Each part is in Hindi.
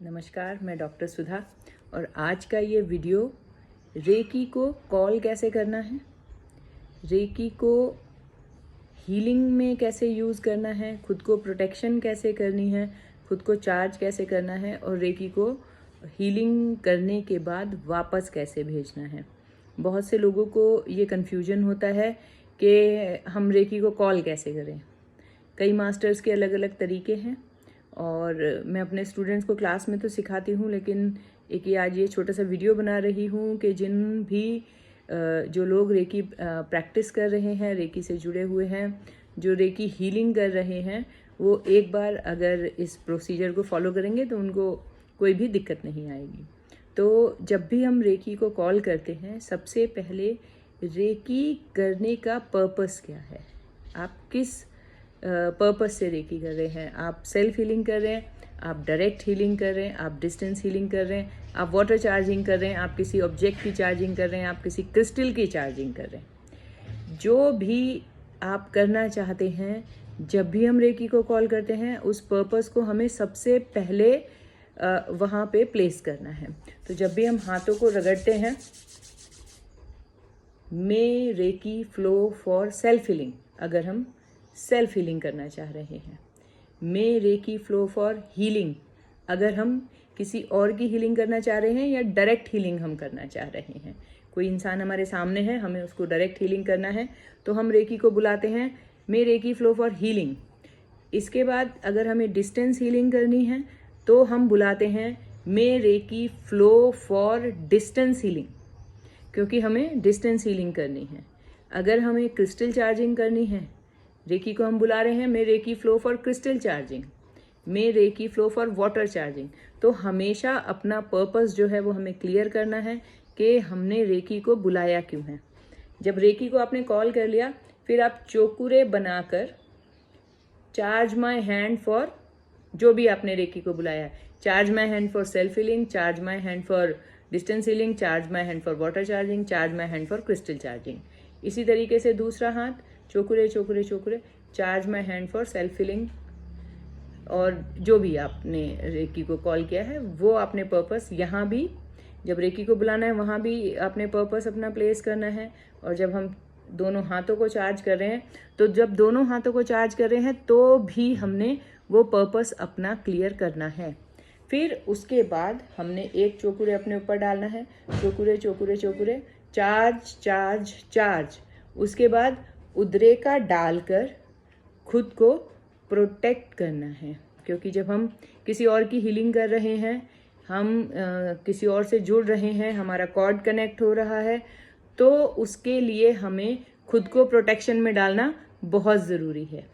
नमस्कार, मैं डॉक्टर सुधा और आज का ये वीडियो रेकी को कॉल कैसे करना है, रेकी को हीलिंग में कैसे यूज़ करना है, खुद को प्रोटेक्शन कैसे करनी है, खुद को चार्ज कैसे करना है और रेकी को हीलिंग करने के बाद वापस कैसे भेजना है। बहुत से लोगों को ये कन्फ्यूजन होता है कि हम रेकी को कॉल कैसे करें। कई मास्टर्स के अलग अलग तरीके हैं और मैं अपने स्टूडेंट्स को क्लास में तो सिखाती हूँ, लेकिन आज ये छोटा सा वीडियो बना रही हूँ कि जिन भी जो लोग रेकी प्रैक्टिस कर रहे हैं, रेकी से जुड़े हुए हैं, जो रेकी हीलिंग कर रहे हैं, वो एक बार अगर इस प्रोसीजर को फॉलो करेंगे तो उनको कोई भी दिक्कत नहीं आएगी। तो जब भी हम रेकी को कॉल करते हैं, सबसे पहले रेकी करने का पर्पस क्या है, आप किस पर्पस से रेकी कर रहे हैं। आप सेल्फ हीलिंग कर रहे हैं, आप डायरेक्ट हीलिंग कर रहे हैं, आप डिस्टेंस हीलिंग कर रहे हैं, आप वाटर चार्जिंग कर रहे हैं, आप किसी ऑब्जेक्ट की चार्जिंग कर रहे हैं, आप किसी क्रिस्टल की चार्जिंग कर रहे हैं। जो भी आप करना चाहते हैं, जब भी हम रेकी को कॉल करते हैं, उस पर्पस को हमें सबसे पहले वहाँ पे प्लेस करना है। तो जब भी हम हाथों को रगड़ते हैं, may recce flow for self healing, अगर हम सेल्फ हीलिंग करना चाह रहे हैं। May recce flow for healing, अगर हम किसी और की हीलिंग करना चाह रहे हैं या डायरेक्ट हीलिंग हम करना चाह रहे हैं। कोई इंसान हमारे सामने है, हमें उसको डायरेक्ट हीलिंग करना है, तो हम रेकी को बुलाते हैं may recce flow for healing. इसके बाद अगर हमें डिस्टेंस हीलिंग करनी है तो हम बुलाते हैं may recce flow for distance healing, क्योंकि हमें डिस्टेंस हीलिंग करनी है। अगर हमें क्रिस्टल चार्जिंग करनी है, रेकी को हम बुला रहे हैं may recce flow for crystal charging, may recce flow for water charging. तो हमेशा अपना पर्पस जो है वो हमें क्लियर करना है कि हमने रेकी को बुलाया क्यों है। जब रेकी को आपने कॉल कर लिया, फिर आप चोकुरे बनाकर चार्ज माई हैंड फॉर जो भी आपने रेकी को बुलाया है, charge my hand for self healing, charge my hand for distance healing, charge my hand for water charging, charge my hand for crystal charging. इसी तरीके से दूसरा हाथ चोकुरे चोकुरे चोकुरे, charge my hand for self healing, और जो भी आपने रेकी को कॉल किया है वो आपने पर्पस यहाँ भी जब रेकी को बुलाना है वहाँ भी आपने पर्पस अपना प्लेस करना है। और जब हम दोनों हाथों को चार्ज कर रहे हैं, तो जब दोनों हाथों को चार्ज कर रहे हैं तो भी हमने वो पर्पस अपना क्लियर करना है। फिर उसके बाद हमने एक चोकुरे अपने ऊपर डालना है, चोकुरे चोकुरे चोकुरे, चार्ज चार्ज चार्ज। उसके बाद उद्रेका डालकर खुद को प्रोटेक्ट करना है, क्योंकि जब हम किसी और की हीलिंग कर रहे हैं, हम किसी और से जुड़ रहे हैं, हमारा कॉर्ड कनेक्ट हो रहा है, तो उसके लिए हमें खुद को प्रोटेक्शन में डालना बहुत ज़रूरी है।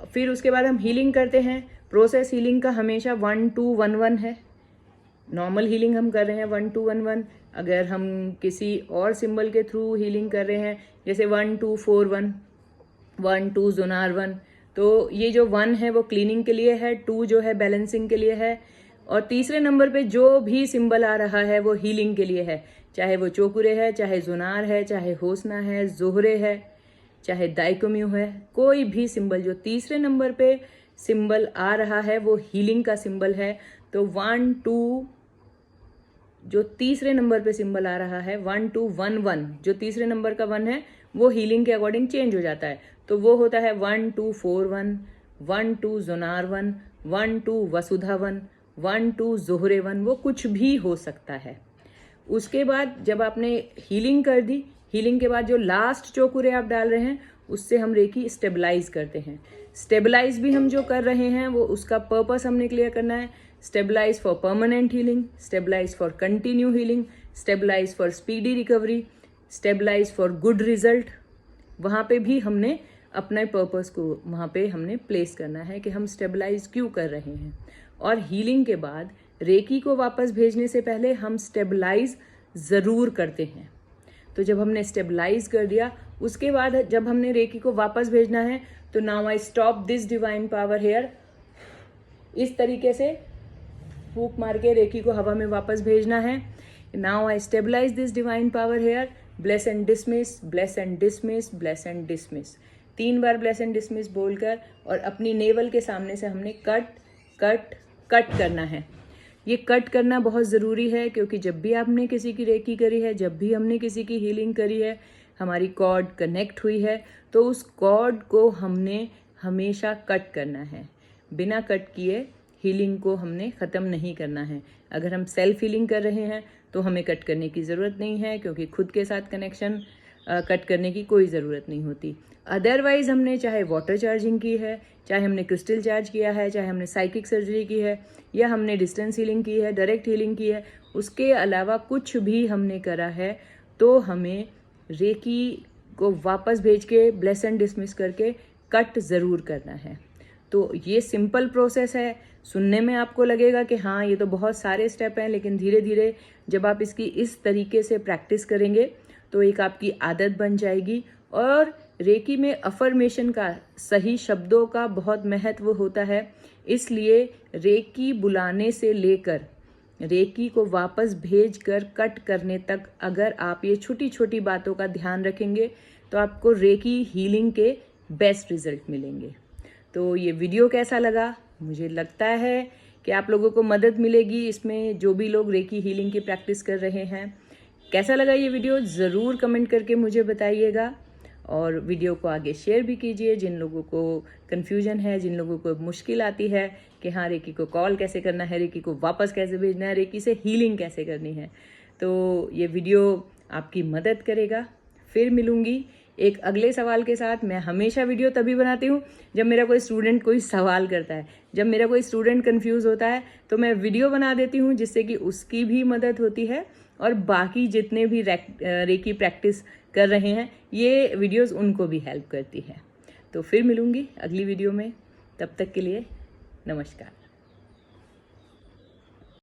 फिर उसके बाद हम हीलिंग करते हैं। प्रोसेस हीलिंग का हमेशा 1 2 1 1 है। नॉर्मल हीलिंग हम कर रहे हैं 1 2 1 1। अगर हम किसी और सिंबल के थ्रू हीलिंग कर रहे हैं, जैसे 1 2 4 1, 1 2 जोनार 1, तो ये जो 1 है वो क्लीनिंग के लिए है, 2 जो है बैलेंसिंग के लिए है, और तीसरे नंबर पे जो भी सिंबल आ रहा है वो हीलिंग के लिए है। चाहे वो चोकुरे है, चाहे जोनार है, चाहे होसना है, जोहरे है, चाहे दाइकोम्यू है, कोई भी सिंबल जो तीसरे नंबर पे सिंबल आ रहा है वो हीलिंग का सिंबल है। तो 1 2 जो तीसरे नंबर पे सिंबल आ रहा है, 1 2 1 1, जो तीसरे नंबर का 1 है वो हीलिंग के अकॉर्डिंग चेंज हो जाता है। तो वो होता है 1 2 4 1, 1 2 जोनार 1, 1 2 वसुधा 1, 1 2 जोहरे 1, वो कुछ भी हो सकता है। उसके बाद जब आपने हीलिंग कर दी, हीलिंग के बाद जो लास्ट चोकुरे आप डाल रहे हैं उससे हम रेकी स्टेबलाइज करते हैं। स्टेबलाइज भी हम जो कर रहे हैं वो उसका पर्पस हमने क्लियर करना है। Stabilize for permanent healing, stabilize for continue healing, stabilize for speedy recovery, stabilize for good result. वहाँ पे भी हमने अपने पर्पस को वहाँ पे हमने प्लेस करना है कि हम स्टेबलाइज क्यों कर रहे हैं। और हीलिंग के बाद रेकी को वापस भेजने से पहले हम स्टेबलाइज ज़रूर करते हैं। तो जब हमने स्टेबलाइज कर दिया, उसके बाद जब हमने रेकी को वापस भेजना है, तो now I stop this divine power here, इस तरीके से फूंक मार के रेकी को हवा में वापस भेजना है। Now I stabilize this divine power here, bless and dismiss, bless and dismiss, bless and dismiss. 3 बार ब्लेस एंड डिसमिस बोलकर और अपनी नेवल के सामने से हमने कट कट कट करना है। ये कट करना बहुत ज़रूरी है, क्योंकि जब भी आपने किसी की रेकी करी है, जब भी हमने किसी की हीलिंग करी है, हमारी कॉर्ड कनेक्ट हुई है, तो उस कॉर्ड को हमने हमेशा कट करना है। बिना कट किए हीलिंग को हमने ख़त्म नहीं करना है। अगर हम सेल्फ हीलिंग कर रहे हैं तो हमें कट करने की ज़रूरत नहीं है, क्योंकि खुद के साथ कनेक्शन कट करने की कोई ज़रूरत नहीं होती। अदरवाइज़ हमने चाहे वाटर चार्जिंग की है, चाहे हमने क्रिस्टल चार्ज किया है, चाहे हमने साइकिक सर्जरी की है, या हमने डिस्टेंस हीलिंग की है, डायरेक्ट हीलिंग की है, उसके अलावा कुछ भी हमने करा है, तो हमें रेकी को वापस भेज के ब्लेस एंड डिसमिस करके कट ज़रूर करना है। तो ये सिंपल प्रोसेस है। सुनने में आपको लगेगा कि हाँ ये तो बहुत सारे स्टेप हैं, लेकिन धीरे धीरे जब आप इसकी इस तरीके से प्रैक्टिस करेंगे तो एक आपकी आदत बन जाएगी। और रेकी में अफर्मेशन का, सही शब्दों का बहुत महत्व होता है। इसलिए रेकी बुलाने से लेकर रेकी को वापस भेजकर कट करने तक अगर आप ये छोटी छोटी बातों का ध्यान रखेंगे तो आपको रेकी हीलिंग के बेस्ट रिजल्ट मिलेंगे। तो ये वीडियो कैसा लगा? मुझे लगता है कि आप लोगों को मदद मिलेगी इसमें, जो भी लोग रेकी हीलिंग की प्रैक्टिस कर रहे हैं। कैसा लगा ये वीडियो ज़रूर कमेंट करके मुझे बताइएगा, और वीडियो को आगे शेयर भी कीजिए। जिन लोगों को कन्फ्यूजन है, जिन लोगों को मुश्किल आती है कि हाँ रेकी को कॉल कैसे करना है, रेकी को वापस कैसे भेजना है, रेकी से हीलिंग कैसे करनी है, तो ये वीडियो आपकी मदद करेगा। फिर मिलूंगी एक अगले सवाल के साथ। मैं हमेशा वीडियो तभी बनाती हूँ जब मेरा कोई स्टूडेंट कोई सवाल करता है, जब मेरा कोई स्टूडेंट कंफ्यूज होता है, तो मैं वीडियो बना देती हूँ, जिससे कि उसकी भी मदद होती है और बाकी जितने भी रेकी प्रैक्टिस कर रहे हैं ये वीडियोस उनको भी हेल्प करती है। तो फिर मिलूंगी अगली वीडियो में, तब तक के लिए नमस्कार।